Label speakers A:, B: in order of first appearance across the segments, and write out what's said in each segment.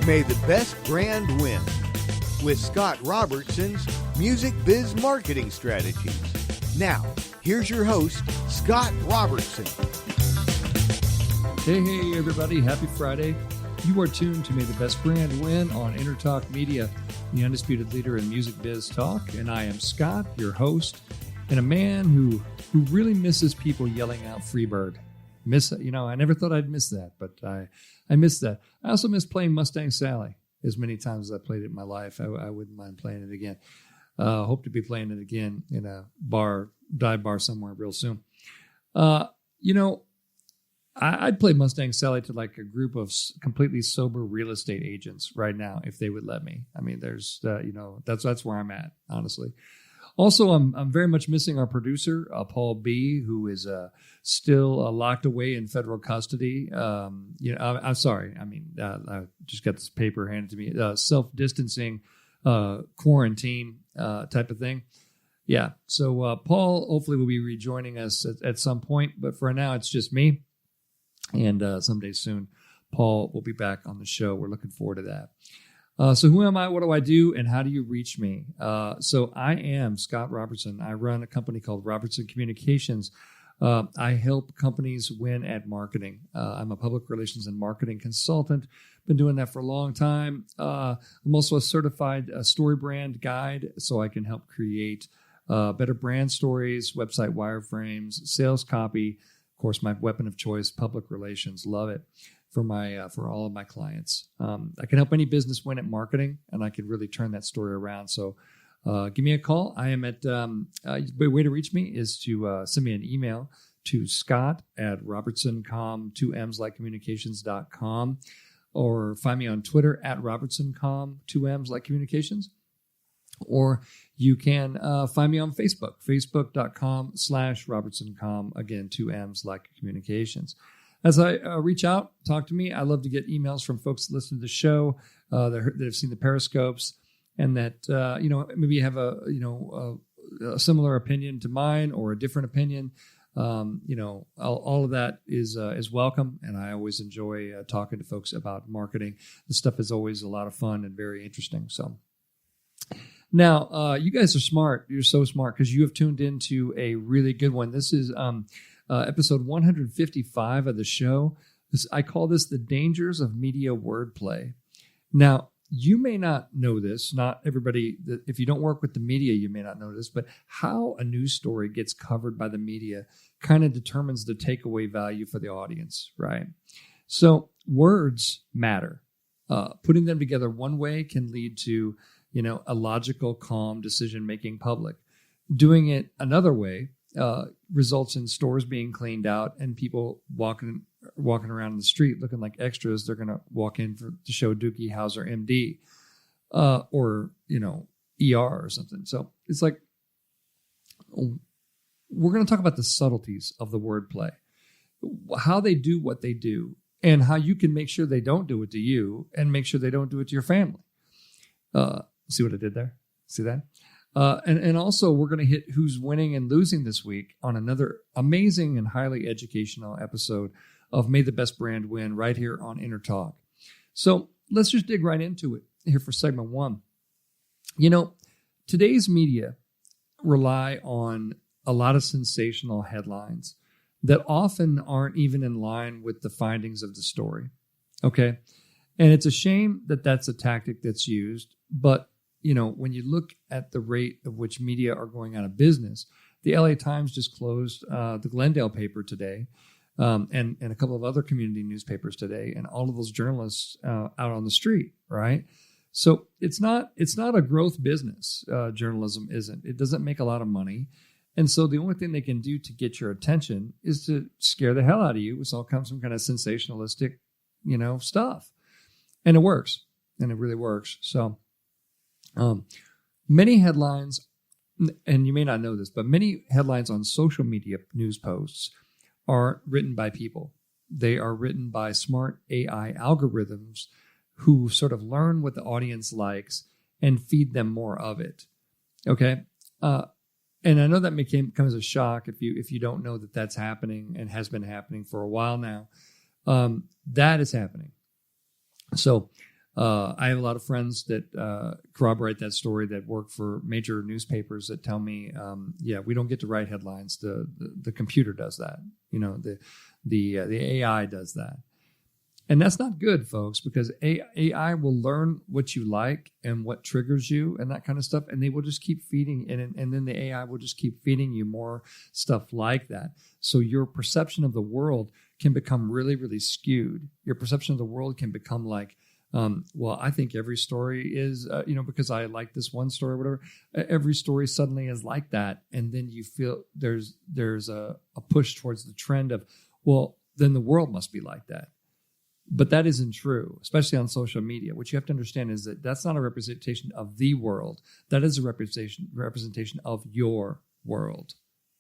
A: May the best brand win with Scott Robertson's Music Biz Marketing Strategies. Now, here's your host, Scott Robertson.
B: Hey, everybody. Happy Friday. You are tuned to May the Best Brand Win on Entertalk Media, the undisputed leader in music biz talk. And I am Scott, your host, and a man who really misses people yelling out Freebird. I never thought I'd miss that, but I miss that. I also miss playing Mustang Sally as many times as I played it in my life. I wouldn't mind playing it again. Hope to be playing it again in a dive bar somewhere real soon. I'd play Mustang Sally to like a group of completely sober real estate agents right now if they would let me. I mean, there's that's where I'm at, honestly. Also, I'm very much missing our producer, Paul B., who is still locked away in federal custody. I'm sorry. I mean, I just got this paper handed to me, self-distancing quarantine type of thing. Yeah. So Paul hopefully will be rejoining us at some point, but for now it's just me. And someday soon, Paul will be back on the show. We're looking forward to that. So who am I? What do I do? And how do you reach me? So I am Scott Robertson. I run a company called Robertson Communications. I help companies win at marketing. I'm a public relations and marketing consultant. Been doing that for a long time. I'm also a certified story brand guide, so I can help create better brand stories, website wireframes, sales copy. Of course, my weapon of choice, public relations. Love it. For all of my clients. I can help any business win at marketing, and I can really turn that story around. So give me a call. I am at, the way to reach me is to send me an email to scott@robertsoncom, 2M's like communications.com, or find me on Twitter at robertsoncom, 2M's like communications. Or you can find me on Facebook, facebook.com/robertsoncom, again, 2M's like communications. As I reach out, talk to me. I love to get emails from folks that listen to the show, that have seen the Periscopes, and that maybe you have a similar opinion to mine or a different opinion. All of that is welcome, and I always enjoy talking to folks about marketing. This stuff is always a lot of fun and very interesting. So now, you guys are smart. You're so smart because you have tuned into a really good one. This is episode 155 of the show. I call this The Dangers of Media Wordplay. Now, you may not know this. Not everybody, if you don't work with the media, you may not know this, but how a news story gets covered by the media kind of determines the takeaway value for the audience, right? So words matter. Putting them together one way can lead to, a logical, calm decision-making public. Doing it another way results in stores being cleaned out and people walking around the street looking like extras. They're going to walk in to show Doogie Howser, MD, or ER or something. So it's like we're going to talk about the subtleties of the wordplay, how they do what they do, and how you can make sure they don't do it to you and make sure they don't do it to your family. See what I did there? See that? And also, we're going to hit who's winning and losing this week on another amazing and highly educational episode of May the Best Brand Win right here on Entertalk. So let's just dig right into it here for segment one. Today's media rely on a lot of sensational headlines that often aren't even in line with the findings of the story. Okay? And it's a shame that that's a tactic that's used, but when you look at the rate of which media are going out of business, the LA Times just closed the Glendale paper today, and a couple of other community newspapers today, and all of those journalists out on the street, right? So it's not a growth business. Journalism isn't. It doesn't make a lot of money, and so the only thing they can do to get your attention is to scare the hell out of you with all kinds of kind of sensationalistic, stuff, and it works, and it really works. So. Many headlines, and you may not know this, but many headlines on social media news posts are written by people. They are written by smart AI algorithms who sort of learn what the audience likes and feed them more of it. Okay? And I know that may come as a shock if you don't know that that's happening and has been happening for a while now. That is happening. So I have a lot of friends that corroborate that story that work for major newspapers that tell me, we don't get to write headlines. The computer does that. The AI does that. And that's not good, folks, because AI will learn what you like and what triggers you and that kind of stuff. And they will just keep feeding, and then the AI will just keep feeding you more stuff like that. So your perception of the world can become really, really skewed. Your perception of the world can become like, I think every story is, because I like this one story or whatever, every story suddenly is like that. And then you feel there's a push towards the trend of, well, then the world must be like that. But that isn't true, especially on social media. What you have to understand is that that's not a representation of the world. That is a representation of your world.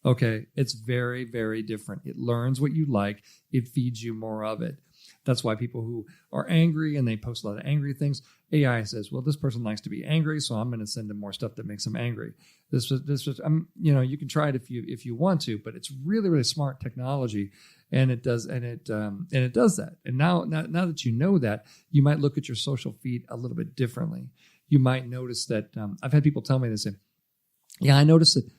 B: Okay? It's very, very different. It learns what you like. It feeds you more of it. That's why people who are angry and they post a lot of angry things, AI says, well, this person likes to be angry, so I'm going to send them more stuff that makes them angry. You can try it if you want to, but it's really, really smart technology, and it does that. And now that you know that, you might look at your social feed a little bit differently. You might notice that I've had people tell me, they say, yeah, I noticed that,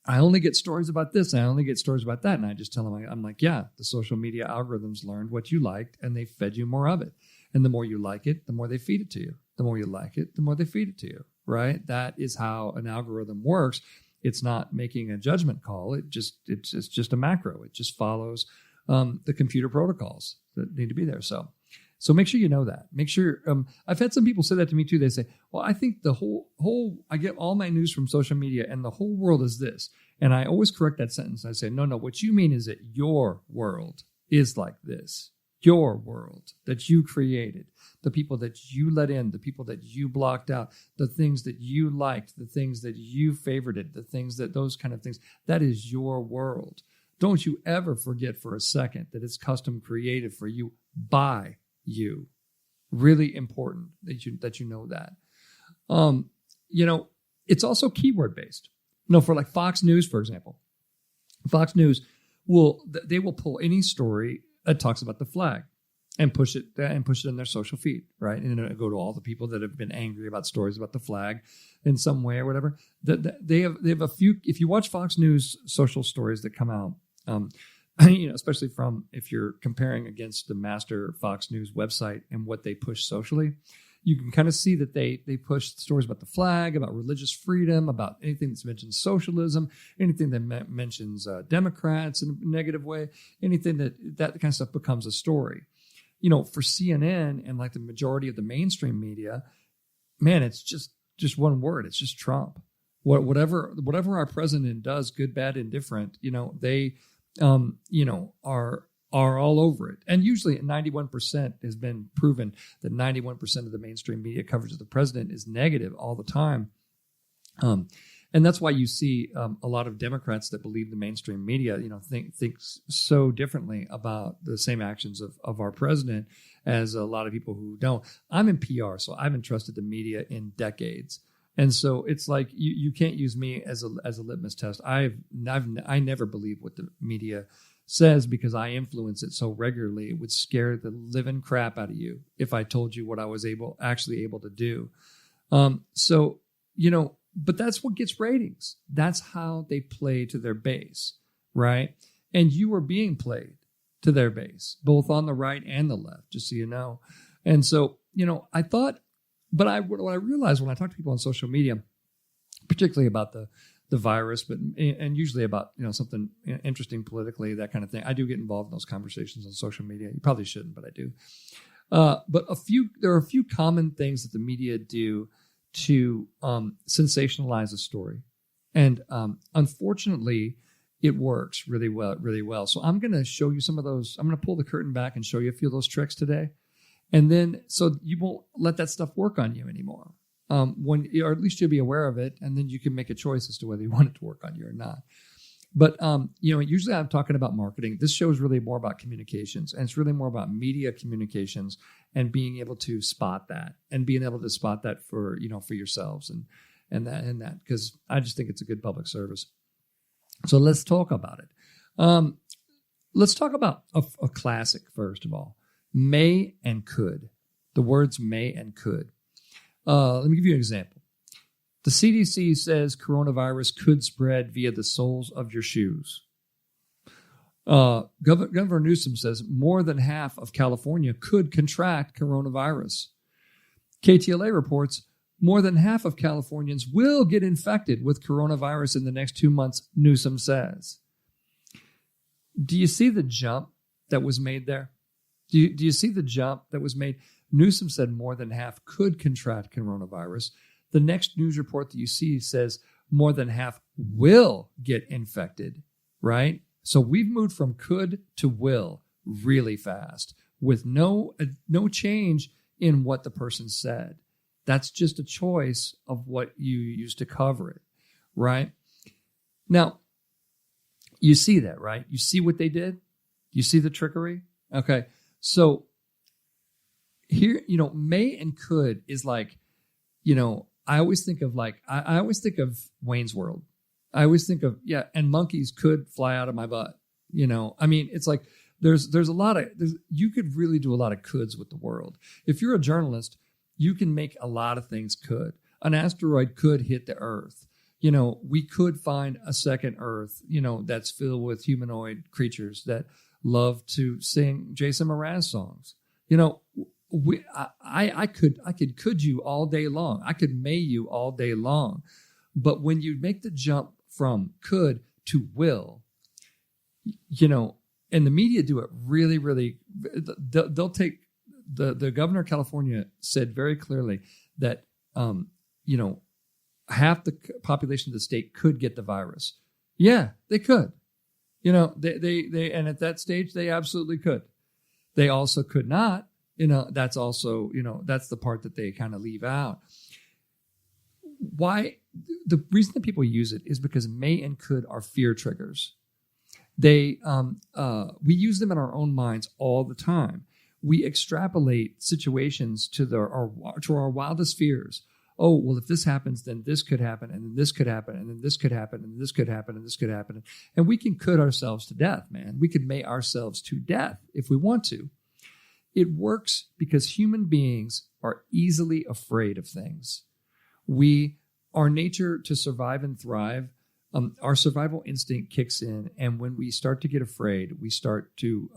B: I only get stories about this. I only get stories about that. And I just tell them, I'm like, yeah, the social media algorithms learned what you liked and they fed you more of it. And the more you like it, the more they feed it to you. The more you like it, the more they feed it to you, right? That is how an algorithm works. It's not making a judgment call. It's just a macro. It just follows the computer protocols that need to be there. So make sure you know that. Make sure, I've had some people say that to me too. They say, well, I think the I get all my news from social media and the whole world is this. And I always correct that sentence. I say, no, what you mean is that your world is like this. Your world that you created, the people that you let in, the people that you blocked out, the things that you liked, the things that you favorited, those kind of things. That is your world. Don't you ever forget for a second that it's custom created for you by you. Really important that you know that. It's also keyword based. For like Fox News, for example, Fox News will pull any story that talks about the flag and push it in their social feed, right? And it'll go to all the people that have been angry about stories about the flag in some way or whatever. They have a few. If you watch Fox News social stories that come out, especially from if you're comparing against the master Fox News website and what they push socially, you can kind of see that they push stories about the flag, about religious freedom, about anything that's mentions socialism, anything that mentions Democrats in a negative way, anything that kind of stuff becomes a story. For CNN and like the majority of the mainstream media, man, it's just one word. It's just Trump. Whatever our president does, good, bad, indifferent, they are all over it. And usually 91% has been proven that 91% of the mainstream media coverage of the president is negative all the time. And that's why you see a lot of Democrats that believe the mainstream media, think so differently about the same actions of our president as a lot of people who don't. I'm in PR, so I haven't trusted the media in decades. And so it's like you can't use me as a litmus test. I never believe what the media says because I influence it so regularly. It would scare the living crap out of you if I told you what I was actually able to do. But that's what gets ratings. That's how they play to their base, right? And you are being played to their base, both on the right and the left, just so you know. And so, I thought, but what I realized when I talk to people on social media, particularly about the virus, and usually about something interesting politically, that kind of thing, I do get involved in those conversations on social media. You probably shouldn't, but I do. But there are a few common things that the media do to sensationalize a story, and unfortunately, it works really well. So I'm going to show you some of those. I'm going to pull the curtain back and show you a few of those tricks today, and then so you won't let that stuff work on you anymore. Or at least you'll be aware of it, and then you can make a choice as to whether you want it to work on you or not. But usually I'm talking about marketing. This show is really more about communications, and it's really more about media communications and being able to spot that, and being able to spot that for yourselves and that because I just think it's a good public service. So let's talk about it. Let's talk about a classic first of all: may and could. The words may and could. Let me give you an example. The CDC says coronavirus could spread via the soles of your shoes. Governor Newsom says more than half of California could contract coronavirus. KTLA reports more than half of Californians will get infected with coronavirus in the next 2 months, Newsom says. Do you see the jump that was made there? Do you see the jump that was made? Newsom said more than half could contract coronavirus. The next news report that you see says more than half will get infected, right? So we've moved from could to will really fast with no change in what the person said. That's just a choice of what you use to cover it, right? Now, you see that, right? You see what they did? You see the trickery? Okay, so here, may and could is like, I always think of I always think of Wayne's World. I always think of, and monkeys could fly out of my butt. It's like there's a lot of, you could really do a lot of coulds with the world. If you're a journalist, you can make a lot of things could. An asteroid could hit the Earth. We could find a second Earth, that's filled with humanoid creatures that love to sing Jason Mraz songs. I could you all day long. I could may you all day long. But when you make the jump from could to will, and the media do it really, really, they'll take, the governor of California said very clearly that, half the population of the state could get the virus. Yeah, they could. They and at that stage, they absolutely could. They also could not. That's also, that's the part that they kind of leave out. Why? The reason that people use it is because may and could are fear triggers. We use them in our own minds all the time. We extrapolate situations to our wildest fears. Oh, well, if this happens, then this could happen, and then this could happen, and then this could happen, and this could happen, and this could happen. And we can could ourselves to death, man. We could may ourselves to death if we want to. It works because human beings are easily afraid of things. Our nature to survive and thrive, our survival instinct kicks in, and when we start to get afraid, we start to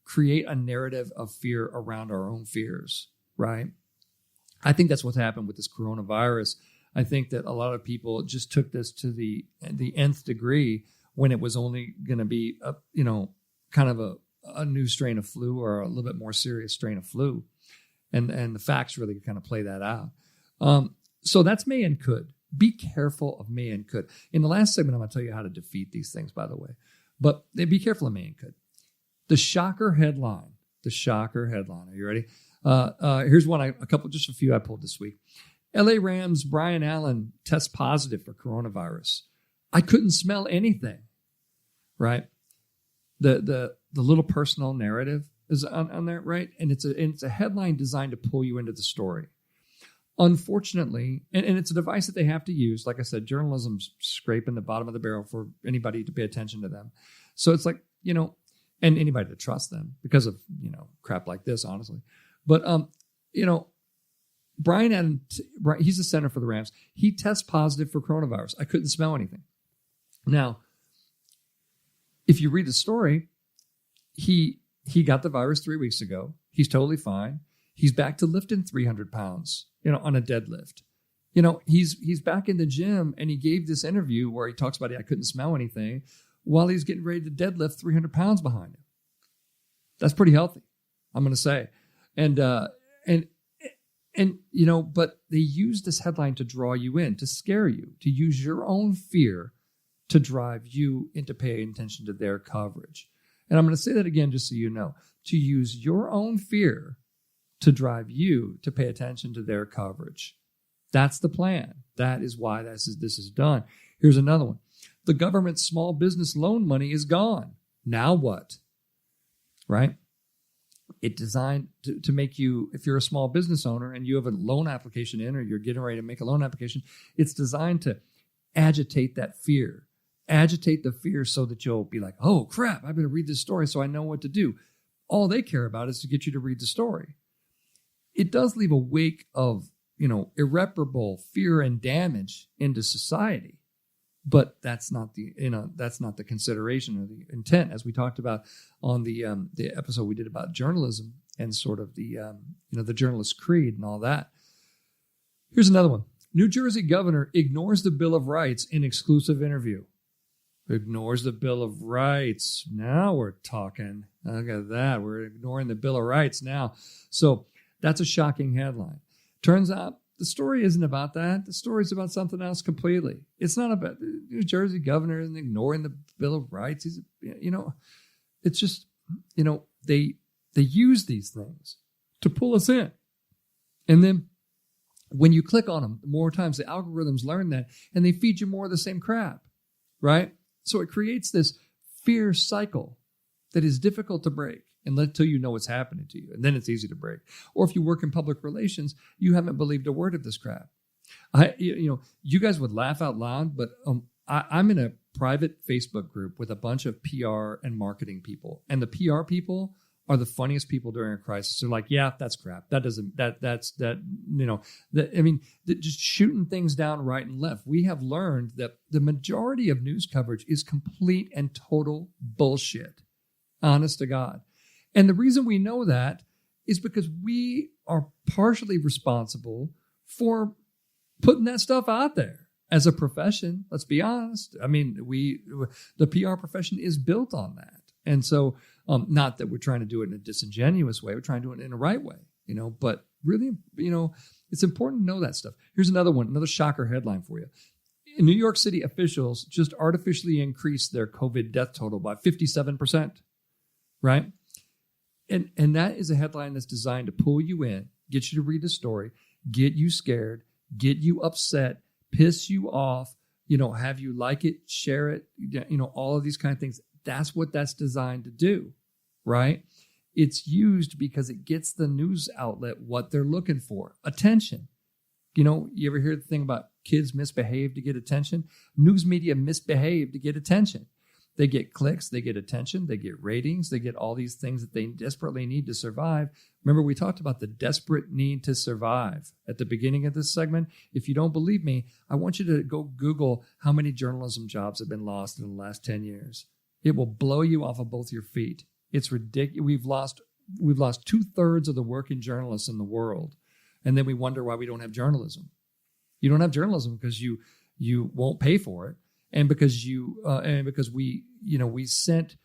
B: create a narrative of fear around our own fears, right? I think that's what's happened with this coronavirus. I think that a lot of people just took this to the nth degree when it was only going to be kind of a new strain of flu or a little bit more serious strain of flu, and the facts really kind of play that out. So that's may and could. Be careful of may and could. In the last segment, I'm going to tell you how to defeat these things, by the way. But be careful of may and could. The shocker headline. Are you ready? Here's one. Just a few I pulled this week. LA Rams Brian Allen tests positive for coronavirus. I couldn't smell anything. Right? The little personal narrative is on there, right? And it's a headline designed to pull you into the story. Unfortunately, and it's a device that they have to use. Like I said, journalism's scraping the bottom of the barrel for anybody to pay attention to them. So it's like, and anybody to trust them because of, crap like this, honestly. But, Brian Allen, he's the center for the Rams. He tests positive for coronavirus. I couldn't smell anything. Now, if you read the story, he got the virus 3 weeks ago. He's totally fine. He's back to lifting 300 pounds, on a deadlift. He's back in the gym, and he gave this interview where he talks about I couldn't smell anything while he's getting ready to deadlift 300 pounds behind him. That's pretty healthy, I'm going to say. And but they use this headline to draw you in, to scare you, to use your own fear to drive you into paying attention to their coverage. And I'm going to say that again, just so you know, to use your own fear to drive you to pay attention to their coverage. That's the plan. That is why this is done. Here's another one. The government's small business loan money is gone. Now what? Right? It's designed to make you, if you're a small business owner and you have a loan application in or you're getting ready to make a loan application, it's designed to agitate that fear. Agitate the fear so that you'll be like, oh, crap, I better read this story so I know what to do. all they care about is to get you to read the story. It does leave a wake of, irreparable fear and damage into society. But that's not the consideration or the intent, as we talked about on the episode we did about journalism and sort of the journalist creed and all that. Here's another one. New Jersey governor ignores the Bill of Rights in exclusive interview. Ignores the Bill of Rights. Now we're talking. Look at that. We're ignoring the Bill of Rights now. So that's a shocking headline. Turns out the story isn't about that. The story is about something else completely. It's not about the New Jersey governor and ignoring the Bill of Rights. It's just, they use these things to pull us in. And then when you click on them, more times the algorithms learn that and they feed you more of the same crap, right? So it creates this fear cycle that is difficult to break until you know what's happening to you. And then it's easy to break. Or if you work in public relations, you haven't believed a word of this crap. You guys would laugh out loud, but I'm in a private Facebook group with a bunch of PR and marketing people. And the PR people are the funniest people during a crisis. They're like, yeah, that's crap. Just shooting things down right and left. We have learned that the majority of news coverage is complete and total bullshit. Honest to God. And the reason we know that is because we are partially responsible for putting that stuff out there as a profession. Let's be honest. I mean, the PR profession is built on that. And so, not that we're trying to do it in a disingenuous way, we're trying to do it in a right way, but really, it's important to know that stuff. Here's another one, another shocker headline for you. In New York City, officials just artificially increased their COVID death total by 57%, right? And that is a headline that's designed to pull you in, get you to read the story, get you scared, get you upset, piss you off, have you like it, share it, all of these kind of things. That's what that's designed to do, right? It's used because it gets the news outlet what they're looking for, attention. You ever hear the thing about kids misbehave to get attention? News media misbehave to get attention. They get clicks, they get attention, they get ratings, they get all these things that they desperately need to survive. Remember, we talked about the desperate need to survive at the beginning of this segment. If you don't believe me, I want you to go Google how many journalism jobs have been lost in the last 10 years. It will blow you off of both your feet. It's ridiculous. We've lost 2/3 of the working journalists in the world. And then we wonder why we don't have journalism. You don't have journalism because you won't pay for it. And because we sent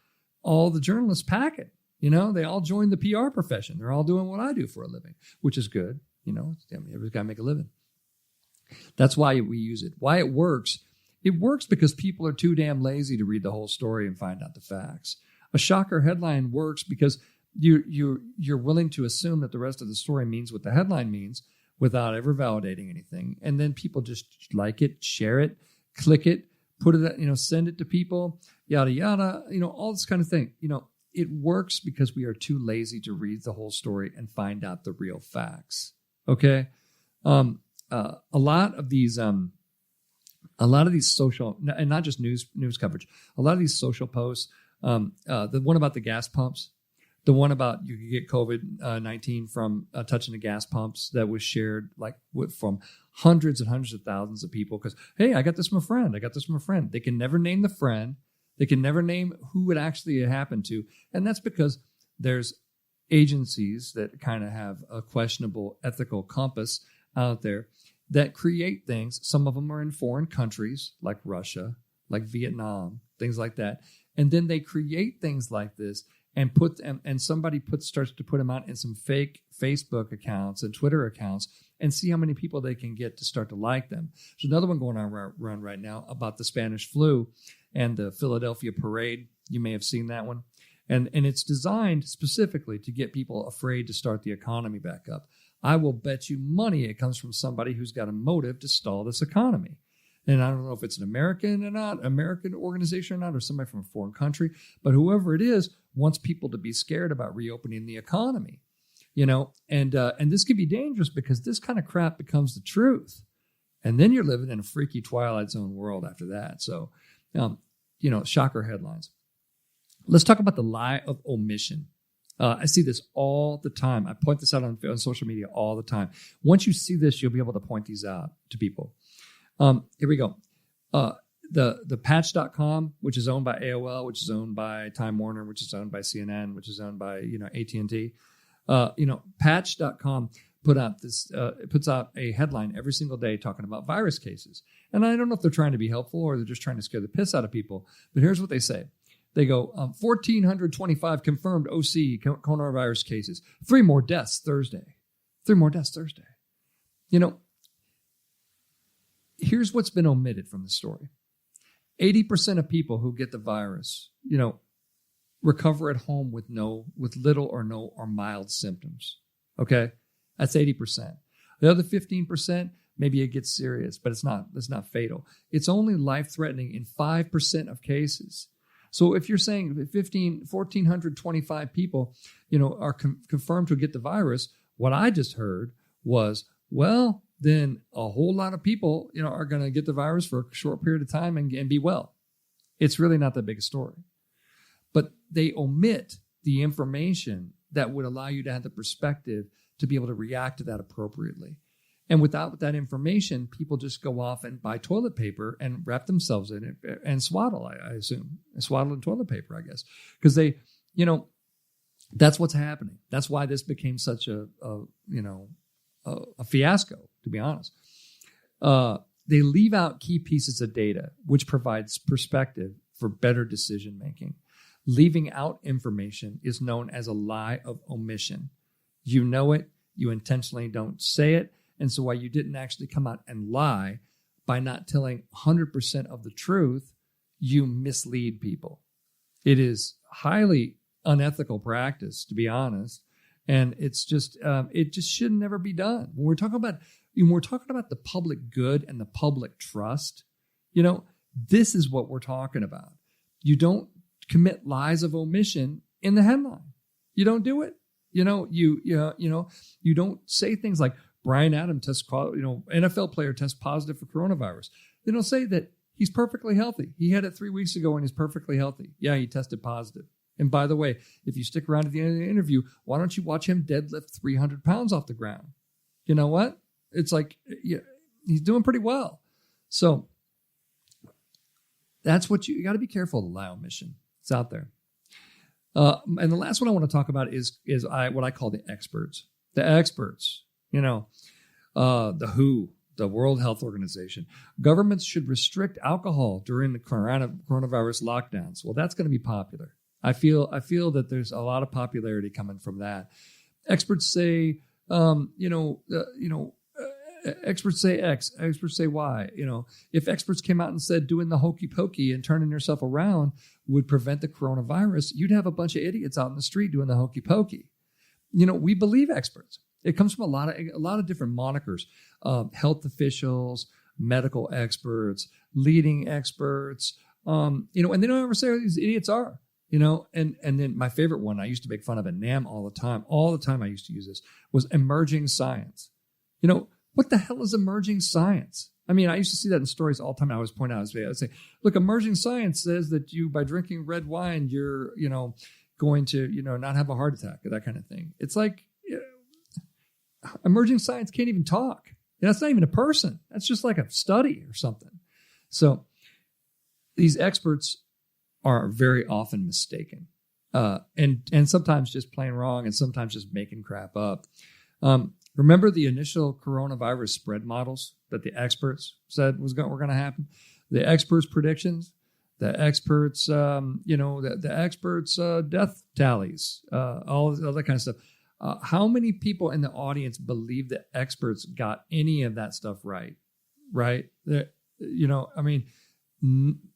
B: all the journalists packing. They all joined the PR profession. They're all doing what I do for a living, which is good. Everybody's got to make a living. That's why we use it. Why it works. It works because people are too damn lazy to read the whole story and find out the facts. A shocker headline works because you're willing to assume that the rest of the story means what the headline means without ever validating anything. And then people just like it, share it, click it, put it, send it to people, yada, yada, all this kind of thing. It works because we are too lazy to read the whole story and find out the real facts. Okay. A lot of these social, and not just news coverage, a lot of these social posts, the one about the gas pumps, the one about you could get COVID-19 from touching the gas pumps that was shared from hundreds and hundreds of thousands of people because, hey, I got this from a friend. They can never name the friend. They can never name who it actually happened to. And that's because there's agencies that kind of have a questionable ethical compass out there that create things. Some of them are in foreign countries like Russia, like Vietnam, things like that. And then they create things like this and somebody starts to put them out in some fake Facebook accounts and Twitter accounts and see how many people they can get to start to like them. There's another one going on around right now about the Spanish flu and the Philadelphia parade. You may have seen that one. And it's designed specifically to get people afraid to start the economy back up. I will bet you money it comes from somebody who's got a motive to stall this economy. And I don't know if it's an American organization or not, or somebody from a foreign country, but whoever it is wants people to be scared about reopening the economy, and this could be dangerous because this kind of crap becomes the truth. And then you're living in a freaky Twilight Zone world after that. So, shocker headlines. Let's talk about the lie of omission. I see this all the time. I point this out on social media all the time. Once you see this, you'll be able to point these out to people. Here we go. The patch.com, which is owned by AOL, which is owned by Time Warner, which is owned by CNN, which is owned by, AT&T. Patch.com puts out a headline every single day talking about virus cases. And I don't know if they're trying to be helpful or they're just trying to scare the piss out of people. But here's what they say. They go, 1,425 confirmed OC coronavirus cases. 3 more deaths Thursday. Here's what's been omitted from the story. 80% of people who get the virus, recover at home with little or no or mild symptoms. Okay? That's 80%. The other 15%, maybe it gets serious, but it's not fatal. It's only life-threatening in 5% of cases. So if you're saying 1,425 people, are confirmed to get the virus, what I just heard was, well, then a whole lot of people, are going to get the virus for a short period of time and be well. It's really not that big a story. But they omit the information that would allow you to have the perspective to be able to react to that appropriately. And without that information, people just go off and buy toilet paper and wrap themselves in it and swaddle, I assume. Swaddle in toilet paper, I guess. Because they, that's what's happening. That's why this became such a fiasco, to be honest. They leave out key pieces of data, which provides perspective for better decision making. Leaving out information is known as a lie of omission. You know it, you intentionally don't say it, and so while you didn't actually come out and lie, by not telling 100% of the truth, you mislead people. It is highly unethical practice, to be honest, and it's just it just should never be done. When we're talking about the public good and the public trust, this is what we're talking about. You don't commit lies of omission in the headline. You don't do it. You don't say things like Brian Adams NFL player tests positive for coronavirus. They don't say that he's perfectly healthy. He had it 3 weeks ago and he's perfectly healthy. Yeah, he tested positive. And by the way, if you stick around at the end of the interview, why don't you watch him deadlift 300 pounds off the ground? You know what? It's like, he's doing pretty well. So that's what you got to be careful of, the lie omission. It's out there. And the last one I want to talk about is what I call the experts. The experts, the WHO, the World Health Organization. Governments should restrict alcohol during the coronavirus lockdowns. Well, that's going to be popular. I feel that there's a lot of popularity coming from that. Experts say, experts say X, experts say Y. If experts came out and said doing the hokey pokey and turning yourself around would prevent the coronavirus, you'd have a bunch of idiots out in the street doing the hokey pokey. We believe experts. It comes from a lot of different monikers: health officials, medical experts, leading experts. And they don't ever say who these idiots are. And then my favorite one, I used to make fun of at NAM all the time. I used to use this, was emerging science. What the hell is emerging science? I mean, I used to see that in stories all the time. I always point out, I'd say, look, emerging science says that by drinking red wine, you're, going to, not have a heart attack or that kind of thing. It's like, emerging science can't even talk. That's not even a person. That's just like a study or something. So these experts are very often mistaken, and sometimes just plain wrong, and sometimes just making crap up. Remember the initial coronavirus spread models that the experts said were going to happen? The experts' predictions, the experts, the experts' death tallies, all that kind of stuff. How many people in the audience believe the experts got any of that stuff right? Right? The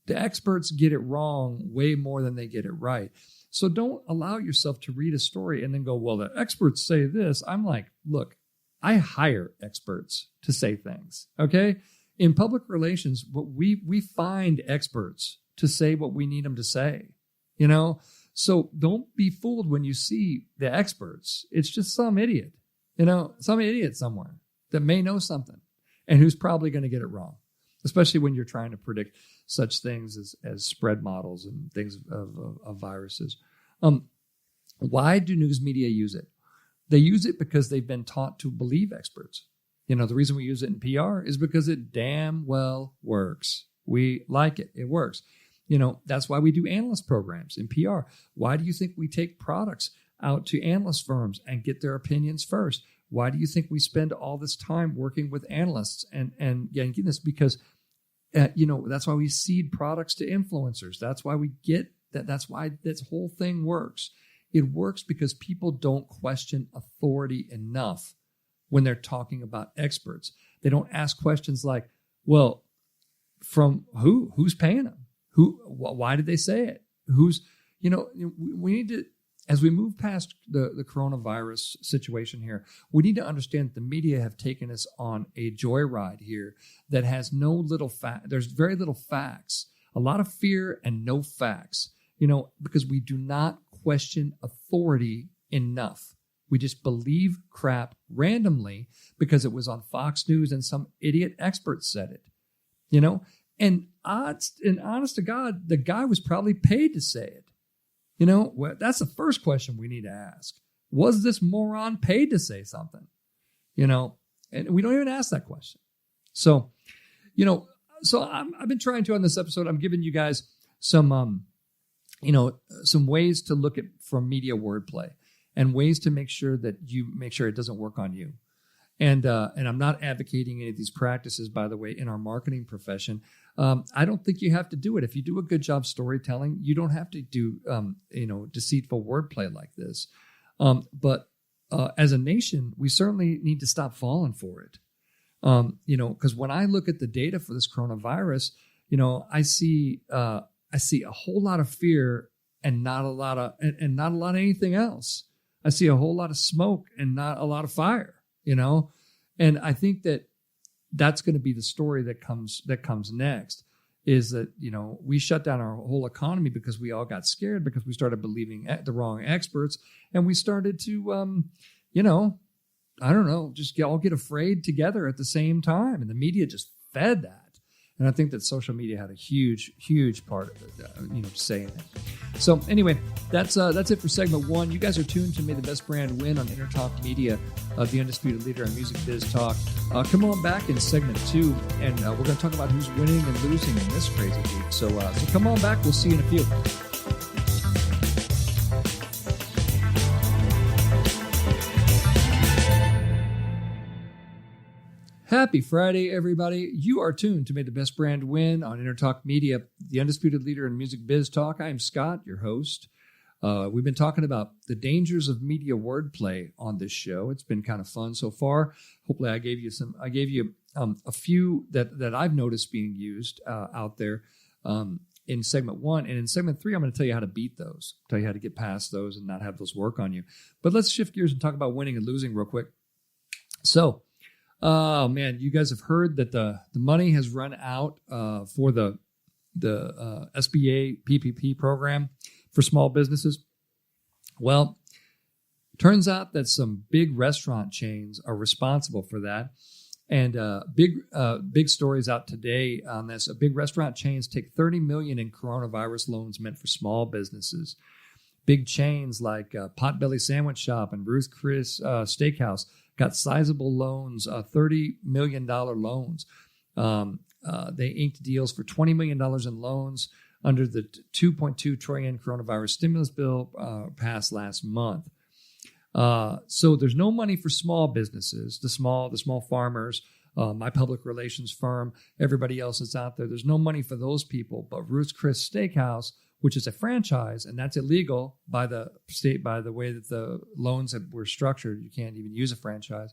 B: experts get it wrong way more than they get it right. So don't allow yourself to read a story and then go, well, the experts say this. I'm like, look, I hire experts to say things, okay? In public relations, we find experts to say what we need them to say, So don't be fooled when you see the experts. It's just some idiot, some idiot somewhere that may know something and who's probably going to get it wrong, especially when you're trying to predict such things as spread models and things of viruses. Why do news media use it? They use it because they've been taught to believe experts. The reason we use it in PR is because it damn well works. We like it. It works. That's why we do analyst programs in PR. Why do you think we take products out to analyst firms and get their opinions first? Why do you think we spend all this time working with analysts and getting this? Because, that's why we seed products to influencers. That's why we get that. That's why this whole thing works. It works because people don't question authority enough when they're talking about experts. They don't ask questions like, well, from who? Who's paying them? Why did they say it? We need to, as we move past the coronavirus situation here, we need to understand that the media have taken us on a joyride here that has no little fact. There's very little facts, a lot of fear and no facts, because we do not question authority enough. We just believe crap randomly because it was on Fox News and some idiot expert said it, and honest to God, the guy was probably paid to say it. Well, that's the first question we need to ask. Was this moron paid to say something? And we don't even ask that question. So, I've been trying to on this episode. I'm giving you guys some ways to look at from media wordplay and ways to make sure that you make sure it doesn't work on you. And I'm not advocating any of these practices, by the way, in our marketing profession. I don't think you have to do it. If you do a good job storytelling, you don't have to do, deceitful wordplay like this. But as a nation, we certainly need to stop falling for it. Because when I look at the data for this coronavirus, I see a whole lot of fear and not a lot of anything else. I see a whole lot of smoke and not a lot of fire. And I think that's going to be the story that comes next is that, we shut down our whole economy because we all got scared because we started believing the wrong experts. And we started to, just all get afraid together at the same time. And the media just fed that. And I think that social media had a huge, huge part of it, saying it. So anyway, that's it for segment 1. You guys are tuned to May the Best Brand Win on Entertalk Media, the undisputed leader in music biz talk. Come on back in segment 2, and we're going to talk about who's winning and losing in this crazy week. So come on back. We'll see you in a few. Happy Friday, everybody. You are tuned to May the Best Brand Win on Entertalk Media, the undisputed leader in music biz talk. I'm Scott, your host. We've been talking about the dangers of media wordplay on this show. It's been kind of fun so far. Hopefully I gave you a few that I've noticed being used out there in segment 1. And in segment 3, I'm going to tell you how to beat those, tell you how to get past those and not have those work on you. But let's shift gears and talk about winning and losing real quick. So, oh man, you guys have heard that the money has run out for the SBA PPP program for small businesses. Well, turns out that some big restaurant chains are responsible for that. And big stories out today on this. Big restaurant chains take $30 million in coronavirus loans meant for small businesses. Big chains like Potbelly Sandwich Shop and Ruth Chris Steakhouse got sizable loans, $30 million loans. They inked deals for $20 million in loans under the $2.2 trillion coronavirus stimulus bill passed last month. So there's no money for small businesses, the small farmers, my public relations firm, everybody else that's out there. There's no money for those people. But Ruth's Chris Steakhouse, which is a franchise, and that's illegal by the state, by the way that the loans were structured. You can't even use a franchise.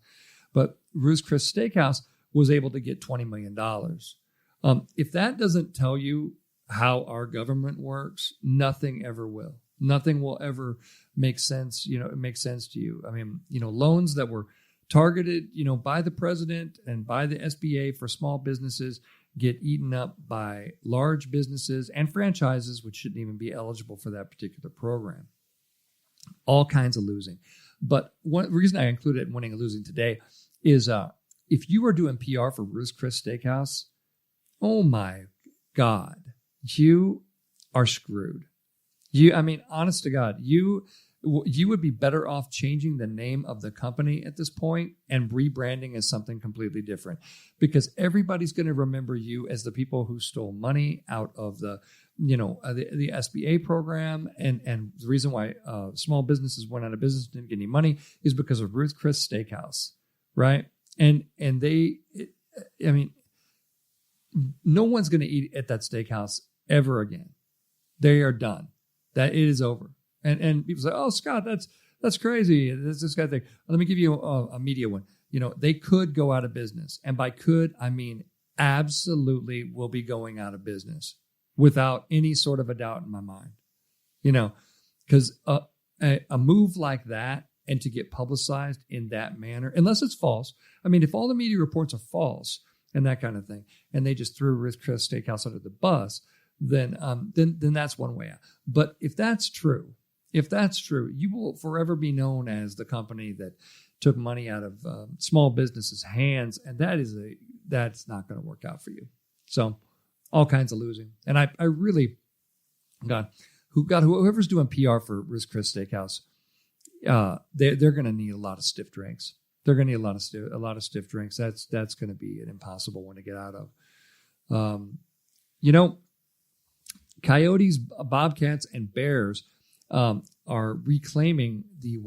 B: But Ruth's Chris Steakhouse was able to get $20 million. If that doesn't tell you how our government works, nothing ever will. Nothing will ever make sense. It makes sense to you. I mean, loans that were targeted, by the president and by the SBA for small businesses get eaten up by large businesses and franchises, which shouldn't even be eligible for that particular program. All kinds of losing. But one reason I included it in winning and losing today is if you are doing PR for Ruth's Chris Steakhouse, oh my God, you are screwed. Honest to God, you would be better off changing the name of the company at this point and rebranding as something completely different, because everybody's going to remember you as the people who stole money out of the SBA program. And the reason why small businesses went out of business, didn't get any money, is because of Ruth Chris Steakhouse, right? And no one's going to eat at that steakhouse ever again. They are done. That it is over. And people say, "Oh, Scott, that's crazy. This guy thing." Let me give you a media one. They could go out of business, and by could I mean absolutely will be going out of business without any sort of a doubt in my mind. Because a move like that, and to get publicized in that manner, unless it's false. I mean, if all the media reports are false and that kind of thing, and they just threw Ruth Chris Steakhouse under the bus, then that's one way out. But if that's true, you will forever be known as the company that took money out of small businesses' hands, and that's not going to work out for you. So, all kinds of losing. And I really, whoever's doing PR for Ruth Chris Steakhouse, they're going to need a lot of stiff drinks. They're going to need a lot of stiff drinks. That's going to be an impossible one to get out of. Coyotes, bobcats, and bears are reclaiming the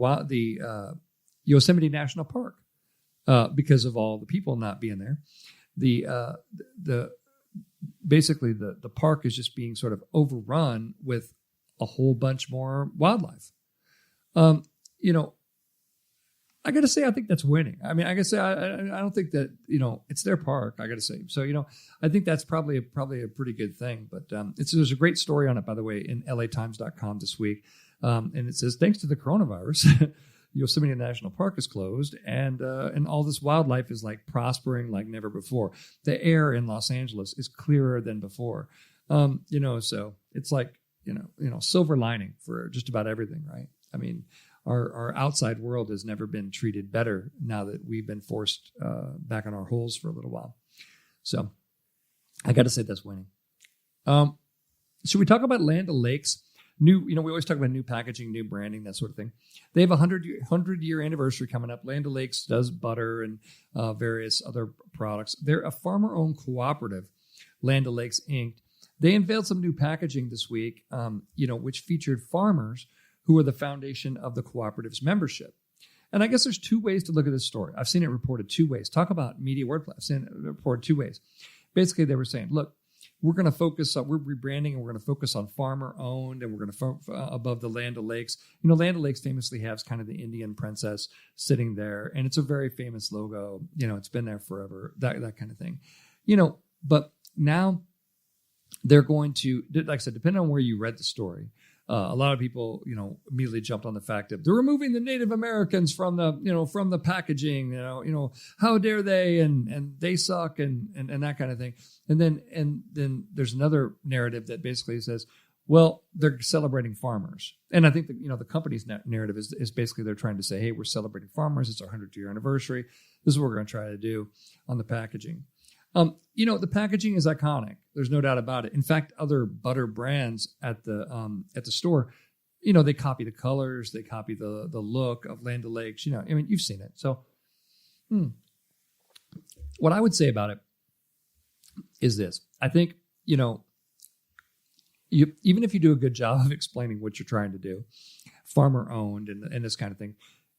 B: Yosemite National Park because of all the people not being there. Basically the park is just being sort of overrun with a whole bunch more wildlife. I got to say, I think that's winning. I mean, I got to say, I don't think that, it's their park, I got to say. So, I think that's probably a pretty good thing. But there's a great story on it, by the way, in latimes.com this week. And it says, thanks to the coronavirus, Yosemite National Park is closed, and all this wildlife is like prospering like never before. The air in Los Angeles is clearer than before. So it's like, silver lining for just about everything, right? I mean, our outside world has never been treated better now that we've been forced back in our holes for a little while. So I got to say that's winning. Should we talk about Land O'Lakes? We always talk about new packaging, new branding, that sort of thing. They have a 100-year anniversary coming up. Land O'Lakes does butter and various other products. They're a farmer-owned cooperative, Land O'Lakes Inc. They unveiled some new packaging this week, which featured farmers who are the foundation of the cooperative's membership. And I guess there's two ways to look at this story. I've seen it reported two ways. Talk about media wordplay. I've seen it reported two ways. Basically, they were saying, look, we're going to focus on, we're rebranding, and we're going to focus on farmer owned, and we're going to above the Land O'Lakes. Land O'Lakes famously has kind of the Indian princess sitting there, and it's a very famous logo. It's been there forever, that kind of thing. But now they're going to, like I said, depending on where you read the story, a lot of people, immediately jumped on the fact that they're removing the Native Americans from the packaging. How dare they? And they suck, and that kind of thing. And then there's another narrative that basically says, well, they're celebrating farmers. And I think that the company's narrative is basically they're trying to say, hey, we're celebrating farmers. It's our 100-year anniversary. This is what we're going to try to do on the packaging. The packaging is iconic. There's no doubt about it. In fact, other butter brands at the store, they copy the colors, they copy the look of Land O'Lakes. You've seen it. So, what I would say about it is this: I think even if you do a good job of explaining what you're trying to do, farmer owned and this kind of thing,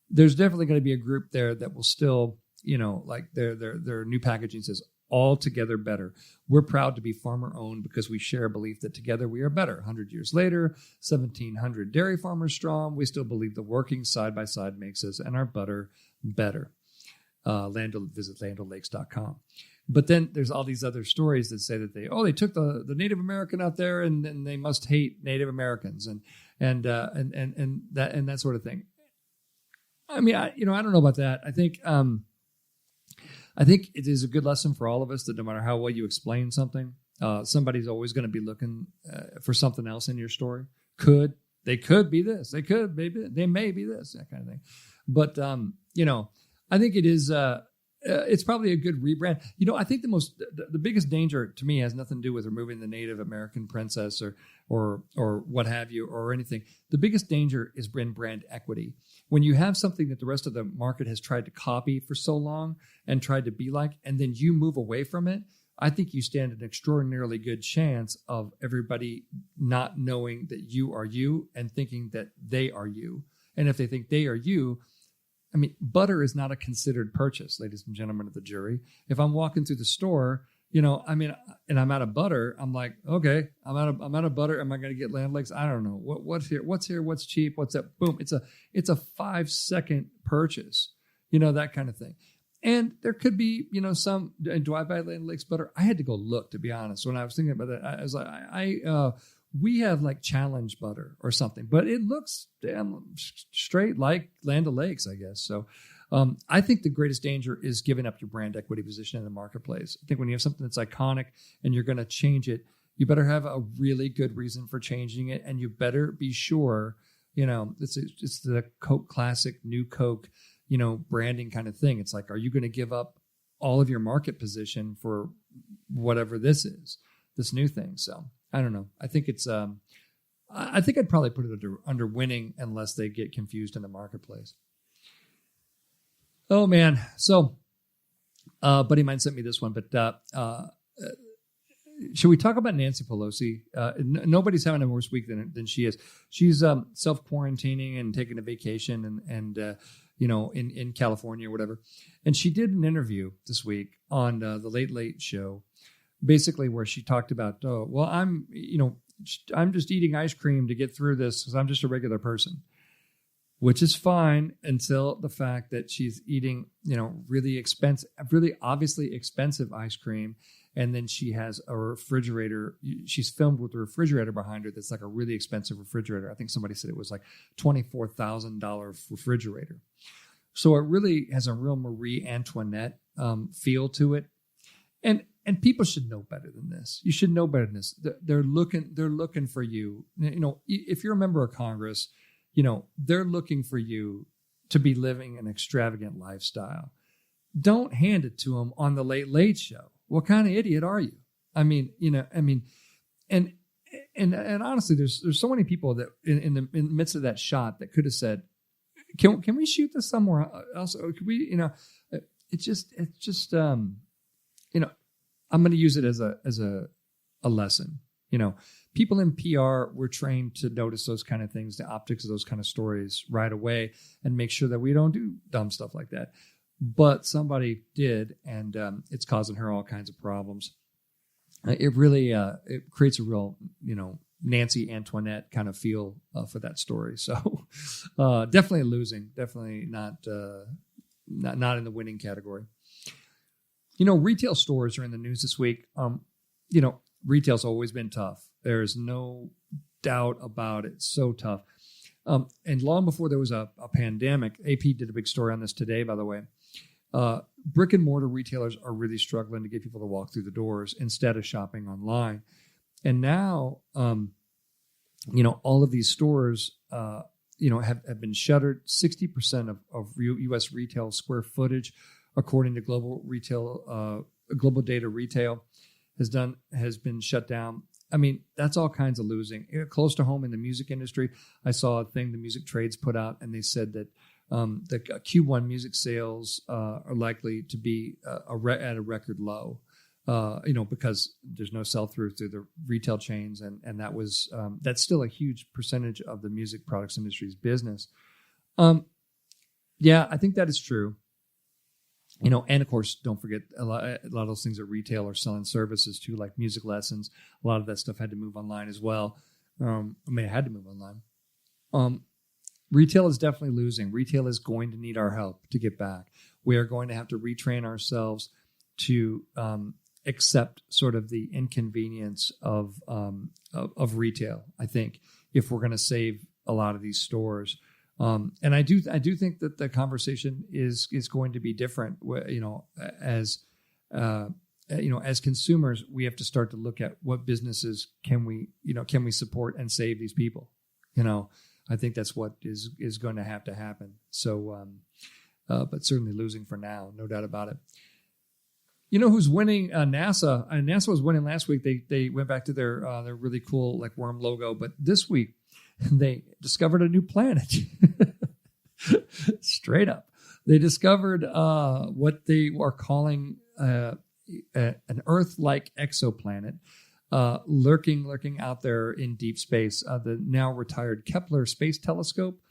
B: there's definitely going to be a group there that will still, like their new packaging says, all together better. We're proud to be farmer owned because we share a belief that together we are better. 100 years later, 1,700 dairy farmers strong, we still believe the working side by side makes us and our butter better. Visit landolakes.com. But then there's all these other stories that say that they took the Native American out there and they must hate Native Americans and that sort of thing. I mean, I don't know about that. I think it is a good lesson for all of us that no matter how well you explain something, somebody's always going to be looking for something else in your story. They could be this. They could, maybe they may be this, that kind of thing. But, I think it is, it's probably a good rebrand. I think the biggest danger to me has nothing to do with removing the Native American princess or what have you or anything. The biggest danger is brand equity. When you have something that the rest of the market has tried to copy for so long and tried to be like, and then you move away from it, I think you stand an extraordinarily good chance of everybody not knowing that you are you and thinking that they are you. And if they think they are you, I mean, butter is not a considered purchase, ladies and gentlemen of the jury. If I'm walking through the store, and I'm out of butter, I'm like, okay, I'm out of butter. Am I going to get Land Lakes? I don't know. What's here? What's cheap? What's that? Boom. It's a 5-second purchase, that kind of thing. And there could be, some, do I buy Land Lakes butter? I had to go look, to be honest. When I was thinking about that, I was like, we have like Challenge butter or something, but it looks damn straight like Land O'Lakes, I guess. So I think the greatest danger is giving up your brand equity position in the marketplace. I think when you have something that's iconic and you're going to change it, you better have a really good reason for changing it. And you better be sure, it's the Coke Classic, new Coke, branding kind of thing. It's like, are you going to give up all of your market position for whatever this is, this new thing? So I don't know. I think it's, I think I'd probably put it under winning unless they get confused in the marketplace. Oh man. So, buddy of mine sent me this one, but, should we talk about Nancy Pelosi? Nobody's having a worse week than she is. She's self-quarantining and taking a vacation and in California or whatever. And she did an interview this week on the Late Late Show, basically where she talked about, I'm just eating ice cream to get through this because I'm just a regular person, which is fine until the fact that she's eating, really obviously expensive ice cream. And then she has a refrigerator. She's filmed with a refrigerator behind her that's like a really expensive refrigerator. I think somebody said it was like $24,000 refrigerator. So it really has a real Marie Antoinette feel to it. And people should know better than this. You should know better than this. They're looking for you. If you're a member of Congress, they're looking for you to be living an extravagant lifestyle. Don't hand it to them on the Late Late Show. What kind of idiot are you? And honestly, there's so many people that in the midst of that shot that could have said, can we shoot this somewhere else? Or could we, it's just, I'm going to use it as a lesson. People in PR were trained to notice those kind of things, the optics of those kind of stories right away and make sure that we don't do dumb stuff like that. But somebody did, and it's causing her all kinds of problems. It really it creates a real, Nancy Antoinette kind of feel for that story. So definitely losing, definitely not in the winning category. Retail stores are in the news this week. Retail's always been tough. There's no doubt about it. So tough. And long before there was a pandemic, AP did a big story on this today, by the way. Brick and mortar retailers are really struggling to get people to walk through the doors instead of shopping online. And now, all of these stores, have been shuttered. 60% of U.S. retail square footage, according to Global Data Retail, has been shut down. I mean, that's all kinds of losing. Close to home in the music industry, I saw a thing the Music Trades put out, and they said that the Q1 music sales are likely to be at a record low, because there's no sell-through through the retail chains, and that's still a huge percentage of the music products industry's business. Yeah, I think that is true. And of course, don't forget a lot of those things at retail are selling services too, like music lessons. A lot of that stuff had to move online as well. It had to move online. Retail is definitely losing. Retail is going to need our help to get back. We are going to have to retrain ourselves to accept sort of the inconvenience of retail, I think, if we're going to save a lot of these stores. And I do think that the conversation is going to be different. As consumers, we have to start to look at what businesses can we support and save these people. I think that's what is going to have to happen. So but certainly losing for now, no doubt about it. You know who's winning? NASA. NASA was winning last week. They went back to their really cool like worm logo, but this week they discovered a new planet. Straight up, they discovered what they are calling an Earth-like exoplanet, lurking out there in deep space. The now retired Kepler Space Telescope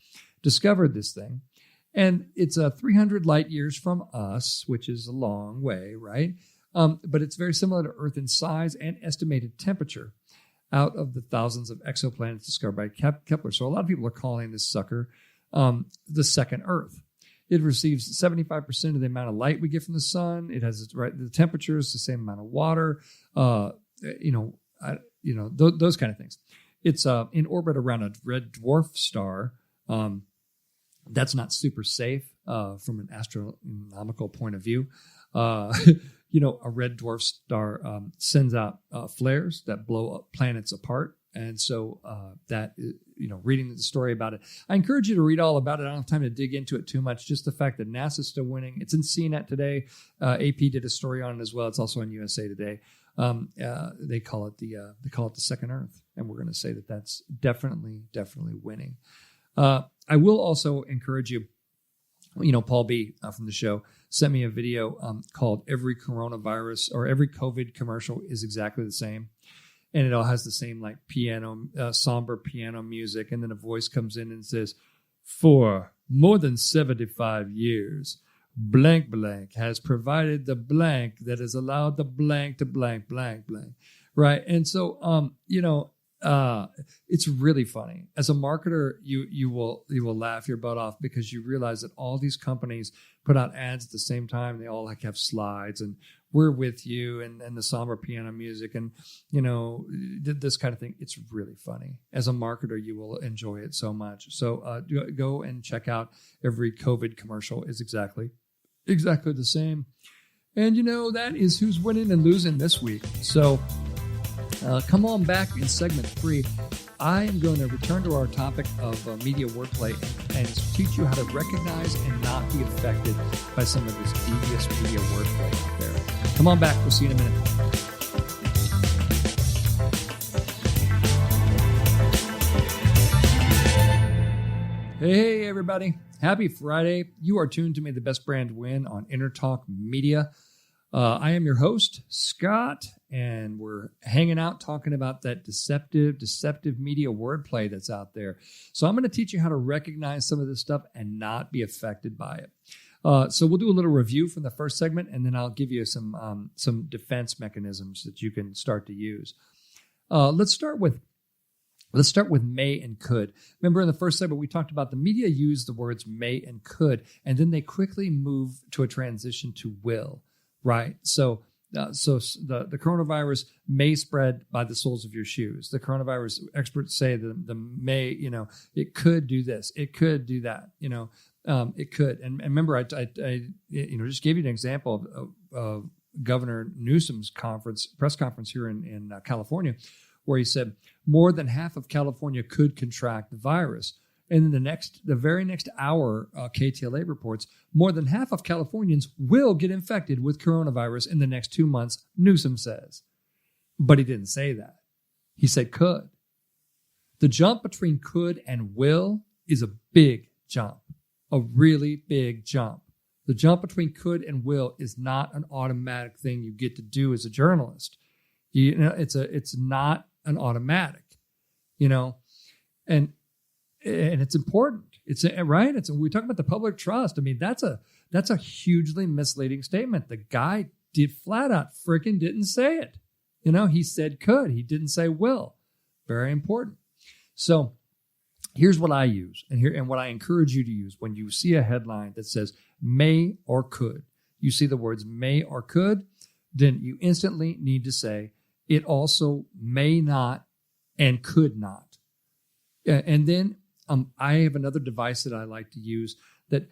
B: discovered this thing. And it's 300 light years from us, which is a long way, right? But it's very similar to Earth in size and estimated temperature out of the thousands of exoplanets discovered by Kepler. So a lot of people are calling this sucker the second Earth. It receives 75% of the amount of light we get from the sun. It has the temperature is the same amount of water, those kind of things. It's in orbit around a red dwarf star. That's not super safe from an astronomical point of view. A red dwarf star sends out flares that blow up planets apart. And so reading the story about it, I encourage you to read all about it. I don't have time to dig into it too much. Just the fact that NASA's still winning. It's in CNET today. AP did a story on it as well. It's also on USA Today. They call it the second Earth, and we're going to say that that's definitely winning. I will also encourage you, Paul B. From the show sent me a video called "Every Coronavirus or Every COVID Commercial is Exactly the Same," and it all has the same like piano, somber piano music, and then a voice comes in and says, "For more than 75 years, blank blank has provided the blank that has allowed the blank to blank blank blank," right? And so, it's really funny. As a marketer, you will laugh your butt off because you realize that all these companies put out ads at the same time. They all have slides and "we're with you" and the somber piano music and this kind of thing. It's really funny. As a marketer, you will enjoy it so much. So go and check out Every COVID Commercial is exactly the same. And that is who's winning and losing this week. So come on back in segment 3. I am going to return to our topic of media wordplay and teach you how to recognize and not be affected by some of this devious media wordplay out there. Come on back. We'll see you in a minute. Hey, everybody. Happy Friday. You are tuned to May the Best Brand Win on Entertalk Media. I am your host, Scott, and we're hanging out talking about that deceptive media wordplay that's out there. So I'm going to teach you how to recognize some of this stuff and not be affected by it. So we'll do a little review from the first segment, and then I'll give you some defense mechanisms that you can start to use. Let's start with may and could. Remember in the first segment, we talked about the media use the words may and could, and then they quickly move to a transition to will, right? So the coronavirus may spread by the soles of your shoes. The coronavirus experts say the may, it could do this, it could do that, it could. And remember, I just gave you an example of Governor Newsom's press conference here in California, where he said more than half of California could contract the virus. And in the very next hour, KTLA reports more than half of Californians will get infected with coronavirus in the next 2 months, Newsom says. But he didn't say that. He said could. The jump between could and will is a big jump, a really big jump. The jump between could and will is not an automatic thing you get to do as a journalist. It's not an automatic, and it's important. It's right. We talk about the public trust. I mean, that's a hugely misleading statement. The guy did flat out freaking didn't say it. He said could. He didn't say will. Very important. So here's what I use, and what I encourage you to use when you see a headline that says may or could. You see the words may or could, then you instantly need to say it also may not and could not. And then I have another device that I like to use that,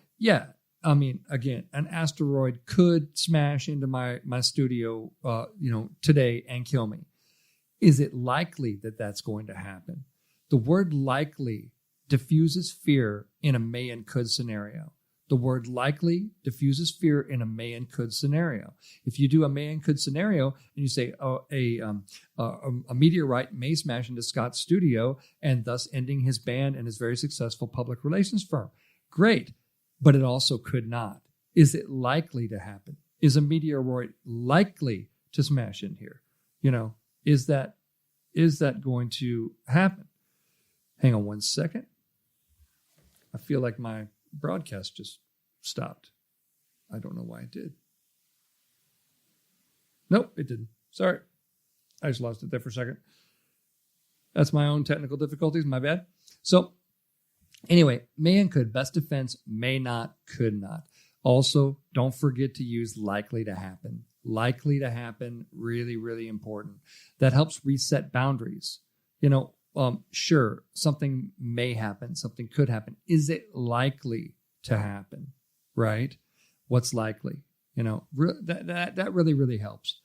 B: again, an asteroid could smash into my studio, today and kill me. Is it likely that that's going to happen? The word likely diffuses fear in a may and could scenario. The word likely diffuses fear in a may and could scenario. If you do a may and could scenario and you say a meteorite may smash into Scott's studio and thus ending his band and his very successful public relations firm, great. But it also could not. Is it likely to happen? Is a meteoroid likely to smash in here? Is that going to happen? Hang on one second. I feel like my broadcast just stopped. I don't know why it did. Nope, it didn't. Sorry. I just lost it there for a second. That's my own technical difficulties. My bad. So anyway, may and could. Best defense, may not, could not. Also, don't forget to use likely to happen. Likely to happen, really, really important. That helps reset boundaries. Sure, something may happen, something could happen. Is it likely to happen? Right? What's likely? That really, really helps.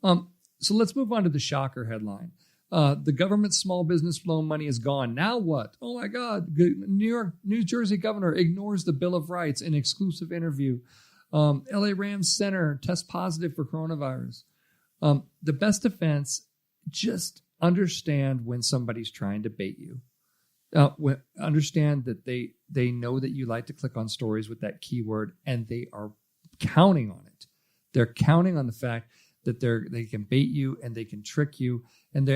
B: So let's move on to the shocker headline. The government's small business loan money is gone. Now what? Oh my God. New Jersey governor ignores the Bill of Rights in exclusive interview. LA Rams center tests positive for coronavirus. The best defense, just understand when somebody's trying to bait you. Understand that they know that you like to click on stories with that keyword, and they are counting on it. They're counting on the fact that they can bait you and they can trick you, and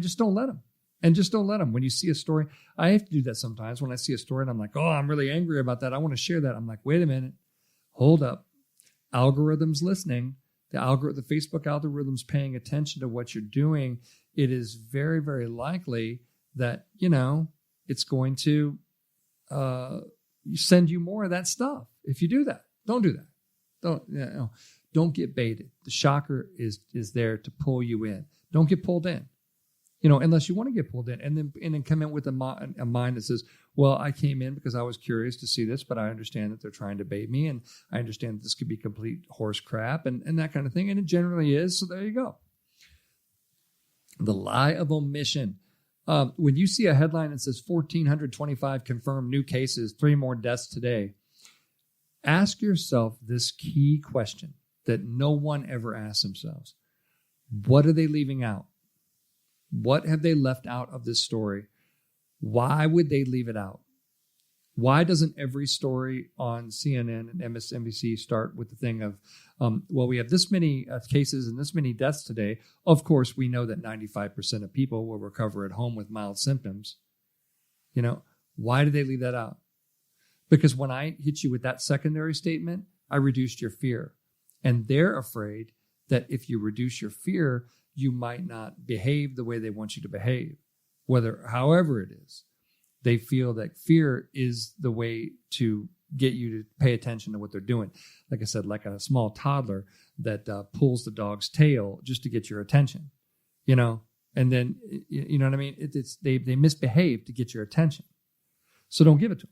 B: just don't let them. And just don't let them. When you see a story, I have to do that sometimes. When I see a story and I'm like, oh, I'm really angry about that, I want to share that. I'm like, wait a minute, hold up. Algorithms listening. The Facebook algorithm's paying attention to what you're doing. It is very, very likely that, it's going to send you more of that stuff. If you do that, don't do that. Don't get baited. The shocker is there to pull you in. Don't get pulled in, unless you want to get pulled in, and then come in with a mind that says, well, I came in because I was curious to see this, but I understand that they're trying to bait me, and I understand that this could be complete horse crap and that kind of thing, and it generally is, so there you go. The lie of omission. When you see a headline that says 1,425 confirmed new cases, 3 more deaths today, ask yourself this key question that no one ever asks themselves. What are they leaving out? What have they left out of this story? Why would they leave it out? Why doesn't every story on CNN and MSNBC start with the thing of, we have this many cases and this many deaths today. Of course, we know that 95% of people will recover at home with mild symptoms. Why do they leave that out? Because when I hit you with that secondary statement, I reduced your fear. And they're afraid that if you reduce your fear, you might not behave the way they want you to behave. However it is, they feel that fear is the way to get you to pay attention to what they're doing. Like I said, like a small toddler that pulls the dog's tail just to get your attention, and then, you know what I mean? They misbehave to get your attention. So don't give it to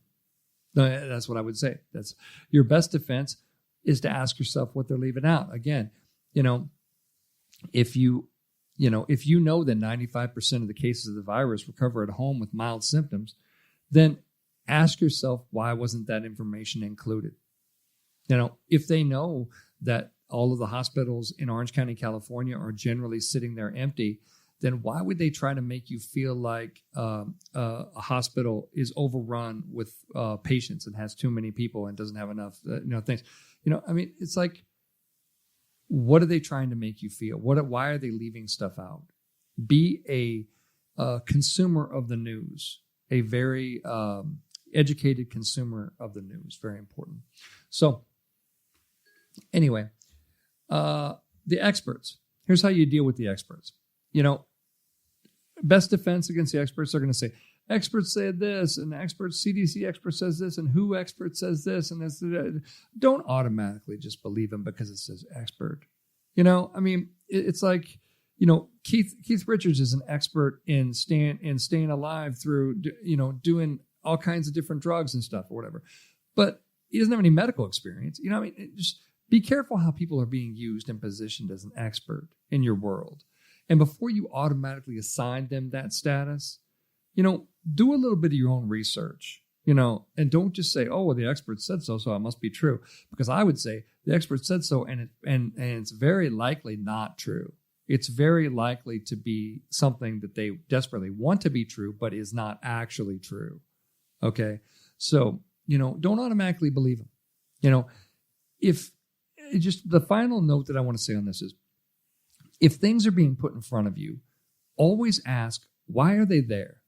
B: them. That's what I would say. That's your best defense, is to ask yourself what they're leaving out. Again, if you know that 95% of the cases of the virus recover at home with mild symptoms, then ask yourself, why wasn't that information included? If they know that all of the hospitals in Orange County, California are generally sitting there empty, then why would they try to make you feel like a hospital is overrun with patients and has too many people and doesn't have enough things? It's like, what are they trying to make you feel? Why are they leaving stuff out? Be a consumer of the news, a very educated consumer of the news. Very important. So anyway, the experts. Here's how you deal with the experts. Best defense against the experts, they're going to say, experts said this, and CDC expert says this, and WHO expert says this, and this. Don't automatically just believe them because it says expert. It's like, Keith Richards is an expert in staying alive through, doing all kinds of different drugs and stuff or whatever, but he doesn't have any medical experience. Just be careful how people are being used and positioned as an expert in your world. And before you automatically assign them that status, do a little bit of your own research. and don't just say, oh, well, the expert said so, so it must be true. Because I would say the expert said so, and it's very likely not true. It's very likely to be something that they desperately want to be true, but is not actually true. Okay? So, don't automatically believe them. If just the final note that I want to say on this is, if things are being put in front of you, always ask, why are they there?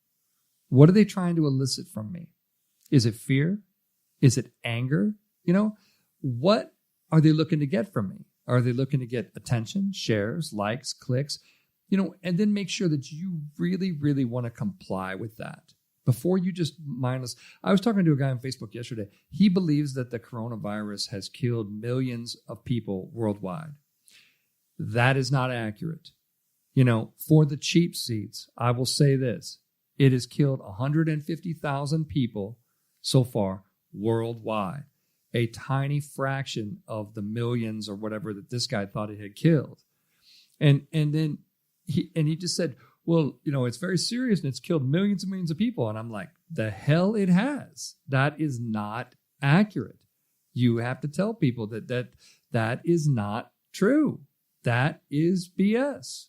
B: What are they trying to elicit from me? Is it fear? Is it anger? What are they looking to get from me? Are they looking to get attention, shares, likes, clicks? And then make sure that you really, really want to comply with that before you just mindless. I was talking to a guy on Facebook yesterday. He believes that the coronavirus has killed millions of people worldwide. That is not accurate. For the cheap seats, I will say this. It has killed 150,000 people so far worldwide. A tiny fraction of the millions or whatever that this guy thought it had killed. And then he just said, well, it's very serious and it's killed millions and millions of people. And I'm like, the hell it has. That is not accurate. You have to tell people that is not true. That is BS.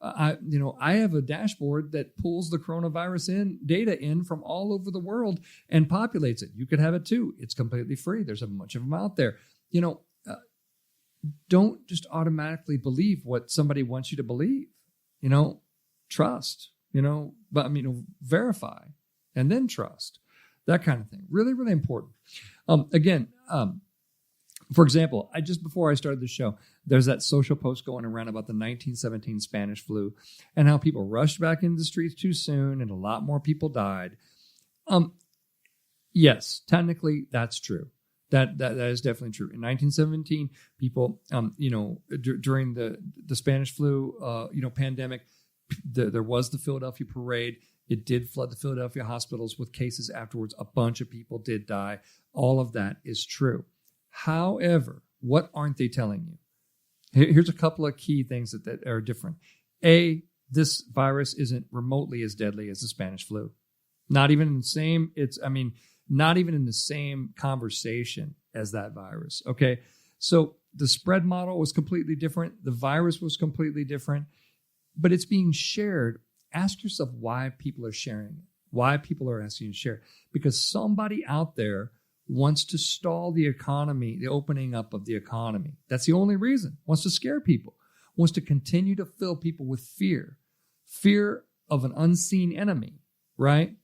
B: I have a dashboard that pulls the coronavirus data in from all over the world and populates it. You could have it too. It's completely free. There's a bunch of them out there. Don't just automatically believe what somebody wants you to believe. Trust. But verify and then trust. That kind of thing. Really, really important. For example, just before I started the show, there's that social post going around about the 1917 Spanish flu and how people rushed back into the streets too soon and a lot more people died. Yes, technically that's true. That is definitely true. In 1917, people, during the Spanish flu, pandemic, there was the Philadelphia parade. It did flood the Philadelphia hospitals with cases afterwards. A bunch of people did die. All of that is true. However, what aren't they telling you? Here's a couple of key things that are different. A, this virus isn't remotely as deadly as the Spanish flu. Not even in the same conversation as that virus. Okay. So the spread model was completely different. The virus was completely different, but it's being shared. Ask yourself why people are sharing it, why people are asking you to share, because somebody out there wants to stall the economy, the opening up of the economy. That's the only reason. Wants to scare people. Wants to continue to fill people with fear. Fear of an unseen enemy, right?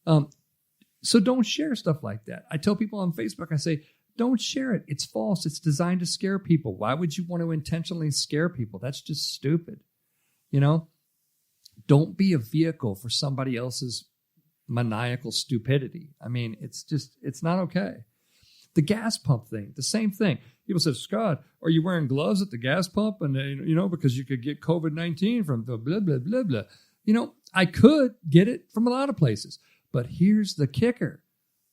B: So don't share stuff like that. I tell people on Facebook, I say, don't share it. It's false. It's designed to scare people. Why would you want to intentionally scare people? That's just stupid. Don't be a vehicle for somebody else's maniacal stupidity. It's not okay. The gas pump thing, the same thing. People say, Scott, are you wearing gloves at the gas pump? And, because you could get COVID-19 from the blah, blah, blah, blah. I could get it from a lot of places. But here's the kicker.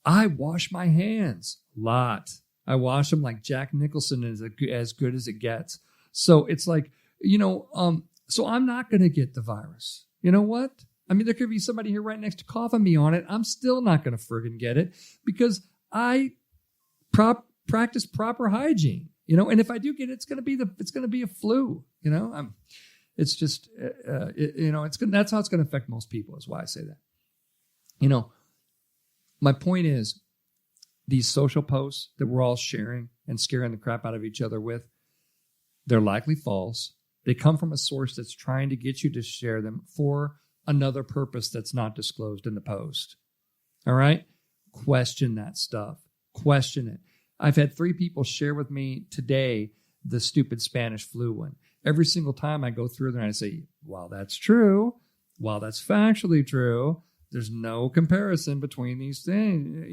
B: I wash my hands a lot. I wash them like Jack Nicholson is as good as it gets. So it's like, so I'm not going to get the virus. You know what? There could be somebody here right next to coughing me on it. I'm still not going to friggin' get it because I practice proper hygiene, and if I do get it, it's going to be a flu, it's just, that's how it's going to affect most people is why I say that. My point is these social posts that we're all sharing and scaring the crap out of each other with, they're likely false. They come from a source that's trying to get you to share them for another purpose that's not disclosed in the post. All right? Question that stuff. Question it. I've had 3 people share with me today the stupid Spanish flu one. Every single time I go through there and I say, while that's true, while that's factually true, there's no comparison between these things.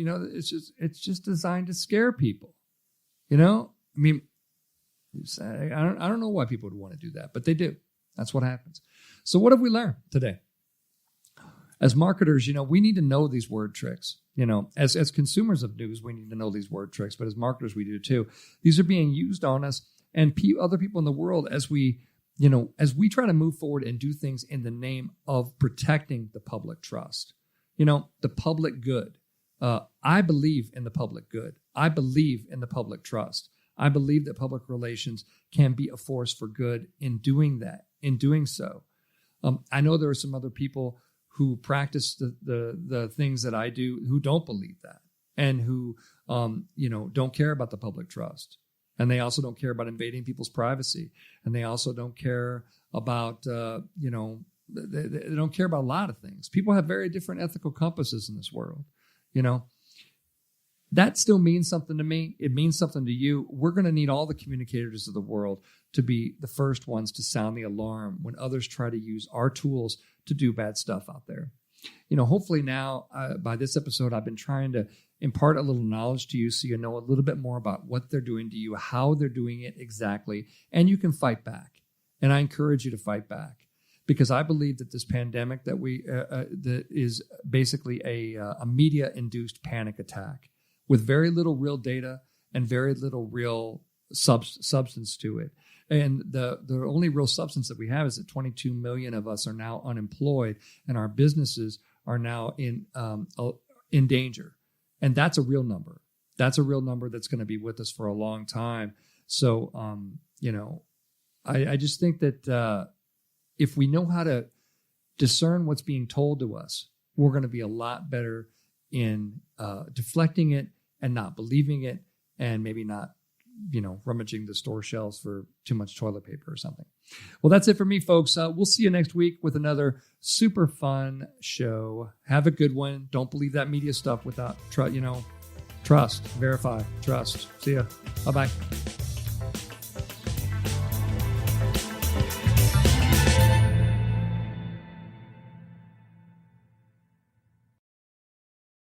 B: It's just designed to scare people. I don't know why people would want to do that, but they do. That's what happens. So what have we learned today? As marketers, we need to know these word tricks. As consumers of news, we need to know these word tricks, but as marketers, we do too. These are being used on us and other people in the world as we try to move forward and do things in the name of protecting the public trust. The public good. I believe in the public good. I believe in the public trust. I believe that public relations can be a force for good in doing that, in doing so. I know there are some other people who practice the things that I do who don't believe that, and who, don't care about the public trust. And they also don't care about invading people's privacy. And they also don't care about, they don't care about a lot of things. People have very different ethical compasses in this world. That still means something to me. It means something to you. We're going to need all the communicators of the world to be the first ones to sound the alarm when others try to use our tools to do bad stuff out there. Hopefully now, by this episode, I've been trying to impart a little knowledge to you so you know a little bit more about what they're doing to you, how they're doing it exactly, and you can fight back. And I encourage you to fight back, because I believe that this pandemic that is basically a media-induced panic attack with very little real data and very little real substance to it. And the only real substance that we have is that 22 million of us are now unemployed, and our businesses are now in danger. And that's a real number. That's a real number that's going to be with us for a long time. So, I just think that if we know how to discern what's being told to us, we're going to be a lot better in deflecting it and not believing it, and maybe not, rummaging the store shelves for too much toilet paper or something. Well, that's it for me, folks. We'll see you next week with another super fun show. Have a good one. Don't believe that media stuff without trust. Verify, trust. See ya. Bye-bye.